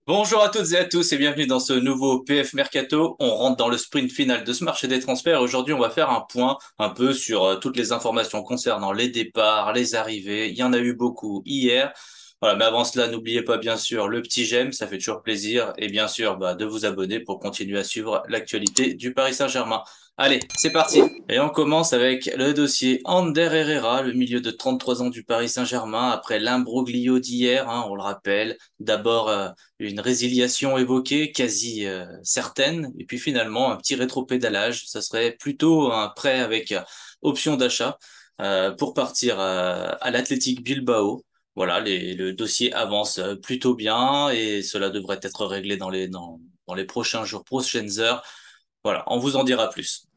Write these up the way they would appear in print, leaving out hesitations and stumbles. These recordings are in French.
Bonjour à toutes et à tous et bienvenue dans ce nouveau PF Mercato. On rentre dans le sprint final de ce marché des transferts. Aujourd'hui, on va faire un point un peu sur toutes les informations concernant les départs, les arrivées. Il y en a eu beaucoup hier. Voilà, mais avant cela, n'oubliez pas bien sûr le petit j'aime, ça fait toujours plaisir. Et bien sûr, de vous abonner pour continuer à suivre l'actualité du Paris Saint-Germain. Allez, c'est parti. Et on commence avec le dossier Ander Herrera, le milieu de 33 ans du Paris Saint-Germain, après l'imbroglio d'hier, on le rappelle. D'abord, une résiliation évoquée, quasi certaine, et puis finalement un petit rétropédalage. Ça serait plutôt un prêt avec option d'achat pour partir à l'Athletic Bilbao. Voilà, le dossier avance plutôt bien et cela devrait être réglé dans les prochains jours, prochaines heures. Voilà, on vous en dira plus.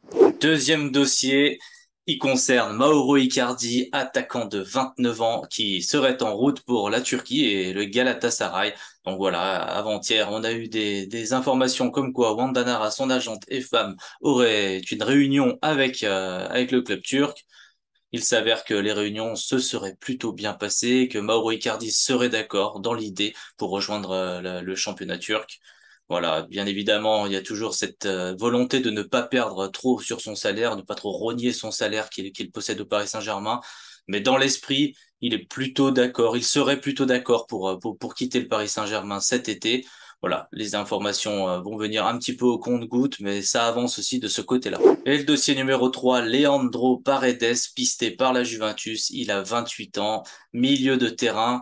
Deuxième dossier, il concerne Mauro Icardi, attaquant de 29 ans, qui serait en route pour la Turquie et le Galatasaray. Donc voilà, avant-hier, on a eu des informations comme quoi Wanda Nara, son agente et femme, aurait une réunion avec le club turc. Il s'avère que les réunions se seraient plutôt bien passées, que Mauro Icardi serait d'accord dans l'idée pour rejoindre le championnat turc. Voilà, bien évidemment, il y a toujours cette volonté de ne pas perdre trop sur son salaire, ne pas trop rogner son salaire qu'il possède au Paris Saint-Germain. Mais dans l'esprit, il est plutôt d'accord, il serait plutôt d'accord pour quitter le Paris Saint-Germain cet été. Voilà, les informations vont venir un petit peu au compte-gouttes, mais ça avance aussi de ce côté-là. Et le dossier numéro 3, Leandro Paredes, pisté par la Juventus. Il a 28 ans, milieu de terrain.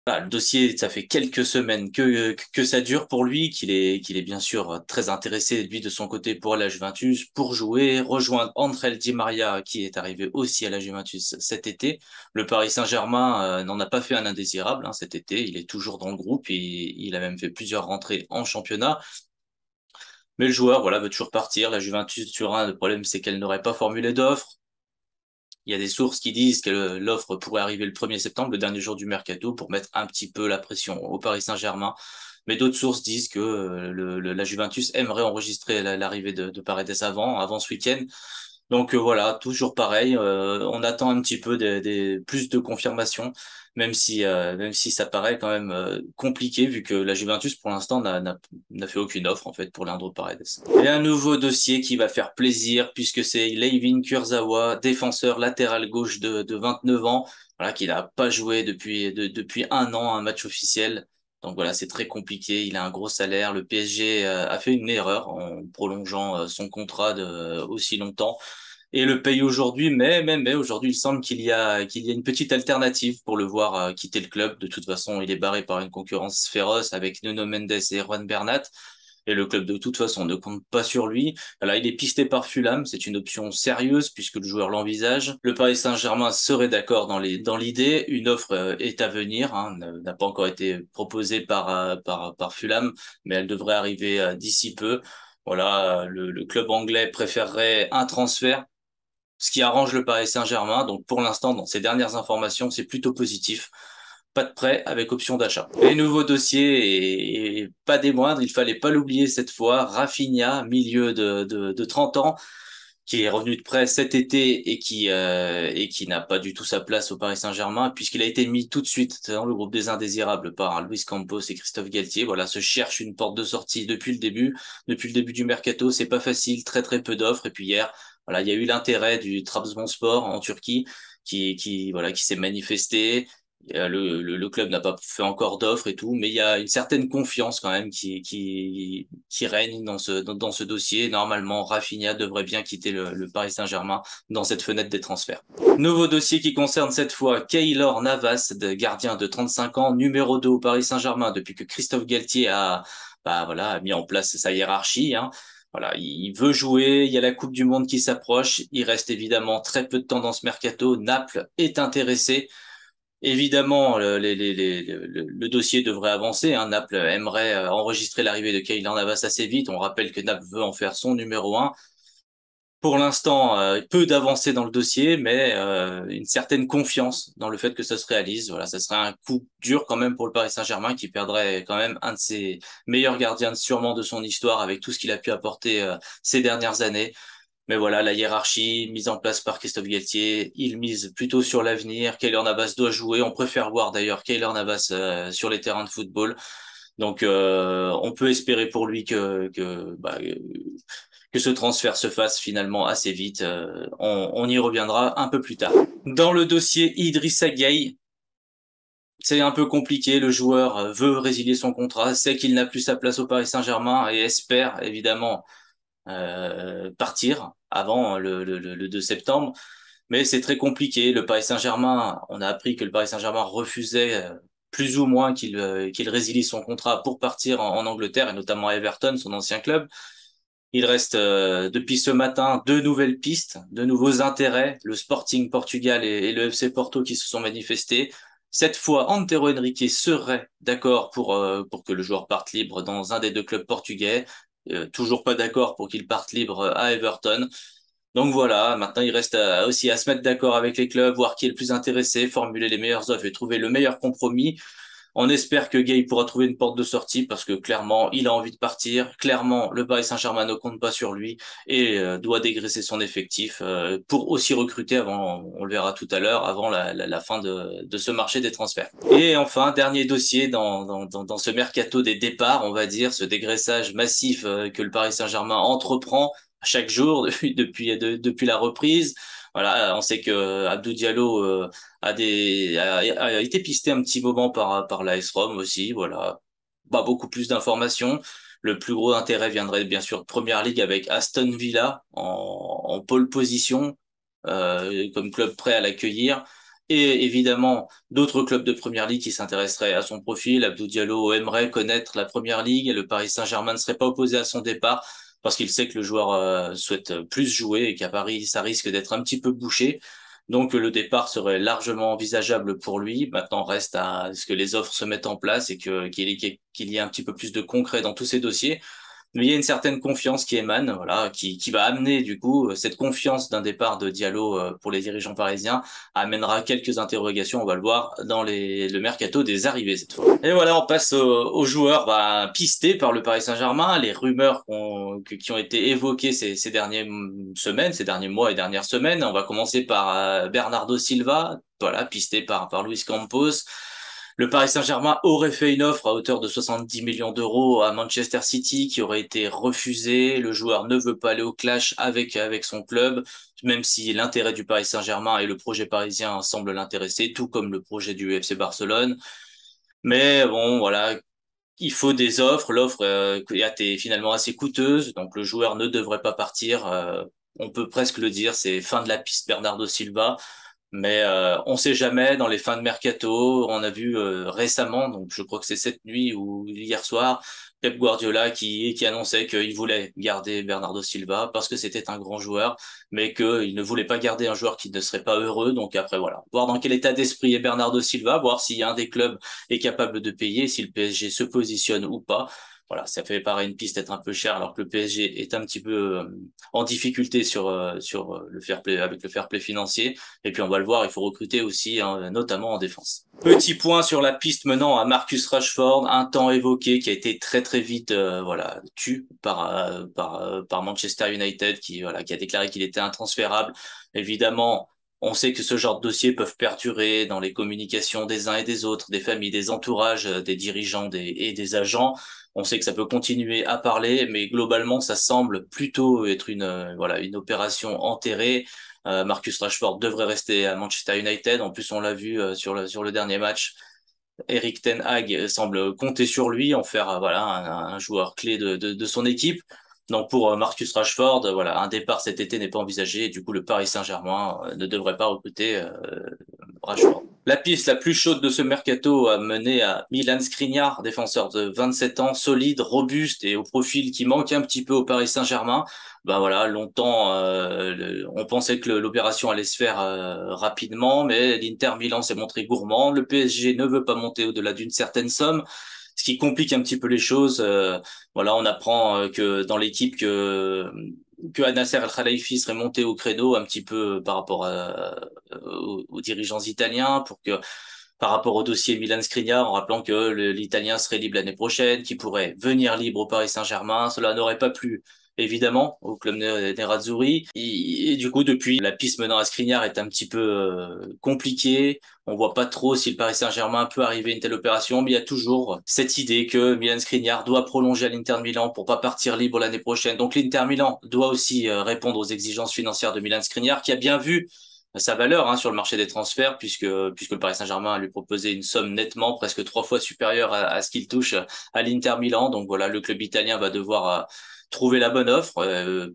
Voilà, le dossier, ça fait quelques semaines que ça dure pour lui, qu'il est bien sûr très intéressé, lui, de son côté, pour la Juventus, pour jouer, rejoindre André Di Maria, qui est arrivé aussi à la Juventus cet été. Le Paris Saint-Germain n'en a pas fait un indésirable cet été. Il est toujours dans le groupe et il a même fait plusieurs rentrées en championnat. Mais le joueur, voilà, veut toujours partir. La Juventus Turin, le problème, c'est qu'elle n'aurait pas formulé d'offre. Il y a des sources qui disent que l'offre pourrait arriver le 1er septembre, le dernier jour du mercato, pour mettre un petit peu la pression au Paris Saint-Germain. Mais d'autres sources disent que la Juventus aimerait enregistrer l'arrivée de Paredes avant ce week-end. Donc voilà, toujours pareil. On attend un petit peu plus de confirmations, même si ça paraît quand même compliqué vu que la Juventus pour l'instant n'a fait aucune offre en fait pour Leandro Paredes. Et un nouveau dossier qui va faire plaisir puisque c'est Layvin Kurzawa, défenseur latéral gauche de 29 ans, voilà qui n'a pas joué depuis un an un match officiel. Donc voilà, c'est très compliqué. Il a un gros salaire. Le PSG a fait une erreur en prolongeant son contrat aussi longtemps et le paye aujourd'hui. Mais aujourd'hui, il semble qu'il y a une petite alternative pour le voir quitter le club. De toute façon, il est barré par une concurrence féroce avec Nuno Mendes et Juan Bernat. Et le club, de toute façon, ne compte pas sur lui. Là, il est pisté par Fulham. C'est une option sérieuse puisque le joueur l'envisage. Le Paris Saint-Germain serait d'accord dans l'idée. Une offre est à venir, n'a pas encore été proposée par Fulham, mais elle devrait arriver d'ici peu. Voilà, le club anglais préférerait un transfert, ce qui arrange le Paris Saint-Germain. Donc pour l'instant, dans ces dernières informations, c'est plutôt positif. Pas de prêt avec option d'achat. Et nouveau dossier, et pas des moindres, il fallait pas l'oublier cette fois, Rafinha, milieu de 30 ans, qui est revenu de prêt cet été et qui n'a pas du tout sa place au Paris Saint-Germain, puisqu'il a été mis tout de suite dans le groupe des indésirables par Luis Campos et Christophe Galtier. Voilà, se cherche une porte de sortie depuis le début du mercato, c'est pas facile, très peu d'offres. Et puis hier, voilà, il y a eu l'intérêt du Trabzonspor en Turquie voilà, qui s'est manifesté. Le club n'a pas fait encore d'offres et tout, mais il y a une certaine confiance quand même qui règne dans ce dossier. Normalement, Rafinha devrait bien quitter le Paris Saint-Germain dans cette fenêtre des transferts. Nouveau dossier qui concerne cette fois Keylor Navas, gardien de 35 ans, numéro 2 au Paris Saint-Germain depuis que Christophe Galtier a mis en place sa hiérarchie. Voilà, il veut jouer, il y a la Coupe du Monde qui s'approche, il reste évidemment très peu de temps dans ce mercato. Naples est intéressé. Évidemment, le dossier devrait avancer. Naples aimerait enregistrer l'arrivée de Keylor Navas assez vite. On rappelle que Naples veut en faire son numéro un. Pour l'instant, peu d'avancées dans le dossier, mais une certaine confiance dans le fait que ça se réalise. Voilà, ça serait un coup dur quand même pour le Paris Saint-Germain qui perdrait quand même un de ses meilleurs gardiens sûrement de son histoire avec tout ce qu'il a pu apporter ces dernières années. Mais voilà, la hiérarchie mise en place par Christophe Galtier, il mise plutôt sur l'avenir. Keylor Navas doit jouer. On préfère voir d'ailleurs Keylor Navas sur les terrains de football. Donc, on peut espérer pour lui que ce transfert se fasse finalement assez vite. On y reviendra un peu plus tard. Dans le dossier Idrissa Gueye, c'est un peu compliqué. Le joueur veut résilier son contrat, sait qu'il n'a plus sa place au Paris Saint-Germain et espère évidemment partir avant le 2 septembre. Mais c'est très compliqué. Le Paris Saint-Germain, on a appris que le Paris Saint-Germain refusait plus ou moins qu'il résilie son contrat pour partir en Angleterre et notamment à Everton, son ancien club. Il reste depuis ce matin deux nouvelles pistes, de nouveaux intérêts, le Sporting Portugal et le FC Porto qui se sont manifestés. Cette fois, Antero Henrique serait d'accord pour que le joueur parte libre dans un des deux clubs portugais. Toujours pas d'accord pour qu'il parte libre à Everton. Donc voilà, maintenant il reste aussi à se mettre d'accord avec les clubs, voir qui est le plus intéressé, formuler les meilleures offres et trouver le meilleur compromis. On espère que Gay pourra trouver une porte de sortie parce que clairement, il a envie de partir. Clairement, le Paris Saint-Germain ne compte pas sur lui et doit dégraisser son effectif pour aussi recruter avant, on le verra tout à l'heure, avant la fin de ce marché des transferts. Et enfin, dernier dossier dans ce mercato des départs, on va dire, ce dégraissage massif que le Paris Saint-Germain entreprend chaque jour depuis la reprise. Voilà, on sait que Abdou Diallo a été pisté un petit moment par l'AS Rome aussi, voilà. Pas beaucoup plus d'informations. Le plus gros intérêt viendrait bien sûr de Première Ligue avec Aston Villa en pole position, comme club prêt à l'accueillir. Et évidemment, d'autres clubs de Première Ligue qui s'intéresseraient à son profil. Abdou Diallo aimerait connaître la Première Ligue et le Paris Saint-Germain ne serait pas opposé à son départ parce qu'il sait que le joueur souhaite plus jouer et qu'à Paris, ça risque d'être un petit peu bouché. Donc le départ serait largement envisageable pour lui. Maintenant, reste à ce que les offres se mettent en place et qu'il y ait un petit peu plus de concret dans tous ces dossiers. Mais il y a une certaine confiance qui émane, voilà, qui va amener du coup cette confiance d'un départ de Diallo pour les dirigeants parisiens amènera quelques interrogations. On va le voir dans le mercato des arrivées cette fois. Et voilà, on passe aux joueurs pistés par le Paris Saint-Germain, les rumeurs qui ont été évoquées ces dernières semaines, ces derniers mois et dernières semaines. On va commencer par Bernardo Silva, voilà, pisté par Luis Campos. Le Paris Saint-Germain aurait fait une offre à hauteur de 70 millions d'euros à Manchester City qui aurait été refusée. Le joueur ne veut pas aller au clash avec son club, même si l'intérêt du Paris Saint-Germain et le projet parisien semblent l'intéresser, tout comme le projet du FC Barcelone. Mais bon, voilà, il faut des offres. L'offre est finalement assez coûteuse, donc le joueur ne devrait pas partir. On peut presque le dire, c'est fin de la piste Bernardo Silva. Mais on sait jamais dans les fins de mercato. On a vu récemment, donc je crois que c'est cette nuit ou hier soir, Pep Guardiola qui annonçait qu'il voulait garder Bernardo Silva parce que c'était un grand joueur, mais qu'il ne voulait pas garder un joueur qui ne serait pas heureux. Donc après voilà, voir dans quel état d'esprit est Bernardo Silva, voir si un des clubs est capable de payer, si le PSG se positionne ou pas. Voilà, ça fait paraître une piste être un peu chère alors que le PSG est un petit peu en difficulté sur le fair play avec le fair play financier. Et puis on va le voir, il faut recruter aussi, hein, notamment en défense. Petit point sur la piste menant à Marcus Rashford, un temps évoqué qui a été très très vite voilà tu par Manchester United qui a déclaré qu'il était intransférable. Évidemment, on sait que ce genre de dossiers peuvent perdurer dans les communications des uns et des autres, des familles, des entourages, des dirigeants et des agents. On sait que ça peut continuer à parler, mais globalement, ça semble plutôt être une opération enterrée. Marcus Rashford devrait rester à Manchester United. En plus, on l'a vu sur le dernier match. Eric Ten Hag semble compter sur lui, en faire voilà un joueur clé de son équipe. Donc pour Marcus Rashford, voilà, un départ cet été n'est pas envisagé et du coup le Paris Saint-Germain ne devrait pas recruter Rashford. La piste la plus chaude de ce mercato a mené à Milan Skriniar, défenseur de 27 ans, solide, robuste et au profil qui manque un petit peu au Paris Saint-Germain. Ben voilà, longtemps on pensait que l'opération allait se faire rapidement, mais l'Inter Milan s'est montré gourmand. Le PSG ne veut pas monter au-delà d'une certaine somme, ce qui complique un petit peu les choses. Voilà, on apprend que dans l'équipe que Nasser Al-Khelaifi serait monté au créneau un petit peu par rapport aux dirigeants italiens pour que par rapport au dossier Milan Skriniar, en rappelant que l'Italien serait libre l'année prochaine, qu'il pourrait venir libre au Paris Saint-Germain, cela n'aurait pas plu évidemment, au club Nerazzurri. Et du coup, depuis, la piste menant à Skriniar est un petit peu compliquée. On voit pas trop si le Paris Saint-Germain peut arriver à une telle opération, mais il y a toujours cette idée que Milan Skriniar doit prolonger à l'Inter de Milan pour pas partir libre l'année prochaine. Donc l'Inter Milan doit aussi répondre aux exigences financières de Milan Skriniar, qui a bien vu sa valeur sur le marché des transferts, puisque le Paris Saint-Germain a lui proposé une somme nettement presque 3 fois supérieure à ce qu'il touche à l'Inter Milan. Donc voilà, le club italien va devoir trouver la bonne offre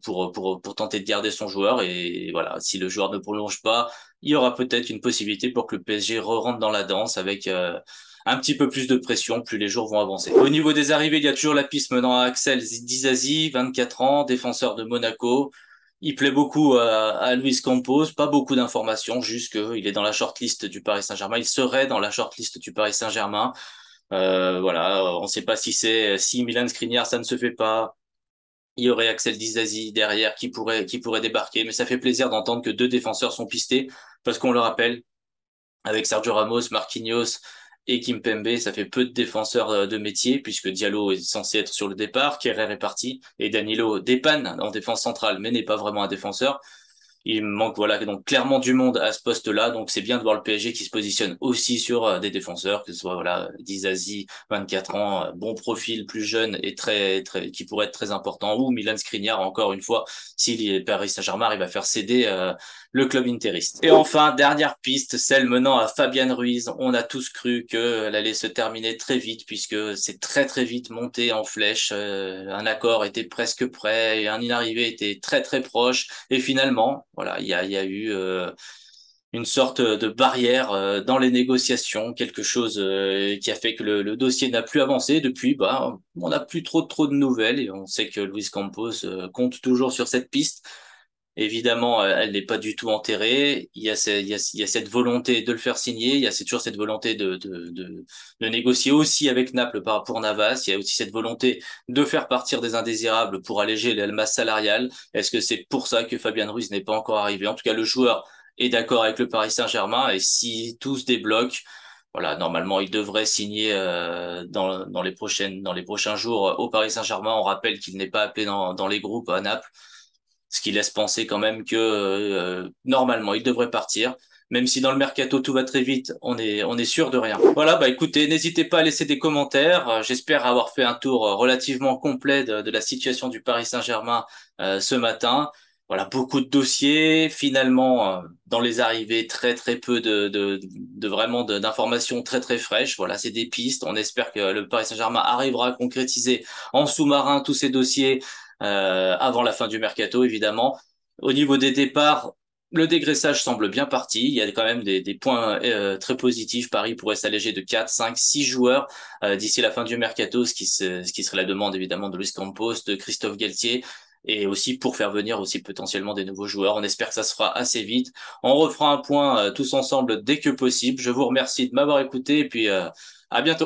pour tenter de garder son joueur. Et voilà, si le joueur ne prolonge pas, il y aura peut-être une possibilité pour que le PSG re-rentre dans la danse avec un petit peu plus de pression plus les jours vont avancer. Au niveau des arrivées, il y a toujours la piste menant à Axel Disasi, 24 ans, défenseur de Monaco. Il plaît beaucoup à Luis Campos, pas beaucoup d'informations, juste qu'il est dans la shortlist du Paris Saint-Germain. Il serait dans la shortlist du Paris Saint-Germain. Voilà, on ne sait pas si Milan Skriniar, ça ne se fait pas. Il y aurait Axel Disasi derrière qui pourrait débarquer, mais ça fait plaisir d'entendre que deux défenseurs sont pistés, parce qu'on le rappelle, avec Sergio Ramos, Marquinhos et Kimpembe, ça fait peu de défenseurs de métier, puisque Diallo est censé être sur le départ, Kerrer est parti, et Danilo dépanne en défense centrale, mais n'est pas vraiment un défenseur. Il manque voilà donc clairement du monde à ce poste-là, donc c'est bien de voir le PSG qui se positionne aussi sur des défenseurs, que ce soit voilà Disasi, 24 ans, bon profil, plus jeune et très qui pourrait être très important, ou Milan Skriniar encore une fois si le Paris Saint-Germain arrive à faire céder le club interiste. Et enfin dernière piste, celle menant à Fabian Ruiz. On a tous cru qu'elle allait se terminer très vite puisque c'est très vite monté en flèche. Un accord était presque prêt et une arrivée était très proche. Et finalement, voilà, il y a eu une sorte de barrière dans les négociations, quelque chose qui a fait que le dossier n'a plus avancé. Depuis, bah, on n'a plus trop de nouvelles et on sait que Luis Campos compte toujours sur cette piste. Évidemment, elle n'est pas du tout enterrée. Il y a cette volonté de le faire signer. C'est toujours cette volonté de négocier aussi avec Naples pour Navas. Il y a aussi cette volonté de faire partir des indésirables pour alléger la masse salariale. Est-ce que c'est pour ça que Fabian Ruiz n'est pas encore arrivé? En tout cas, le joueur est d'accord avec le Paris Saint-Germain et si tout se débloque, voilà, normalement, il devrait signer dans les prochains jours au Paris Saint-Germain. On rappelle qu'il n'est pas appelé dans les groupes à Naples, ce qui laisse penser quand même que normalement il devrait partir. Même si dans le mercato tout va très vite, on est sûr de rien. Voilà, bah écoutez, n'hésitez pas à laisser des commentaires. J'espère avoir fait un tour relativement complet de la situation du Paris Saint-Germain ce matin. Voilà, beaucoup de dossiers. Finalement, dans les arrivées, très peu de vraiment d'informations très fraîches. Voilà, c'est des pistes. On espère que le Paris Saint-Germain arrivera à concrétiser en sous-marin tous ces dossiers avant la fin du mercato, évidemment. Au niveau des départs, le dégraissage semble bien parti. Il y a quand même des points très positifs. Paris pourrait s'alléger de 4, 5, 6 joueurs d'ici la fin du mercato, ce qui serait la demande évidemment de Luis Campos, de Christophe Galtier, et aussi pour faire venir aussi potentiellement des nouveaux joueurs. On espère que ça se fera assez vite. On refera un point tous ensemble dès que possible. Je vous remercie de m'avoir écouté et puis à bientôt.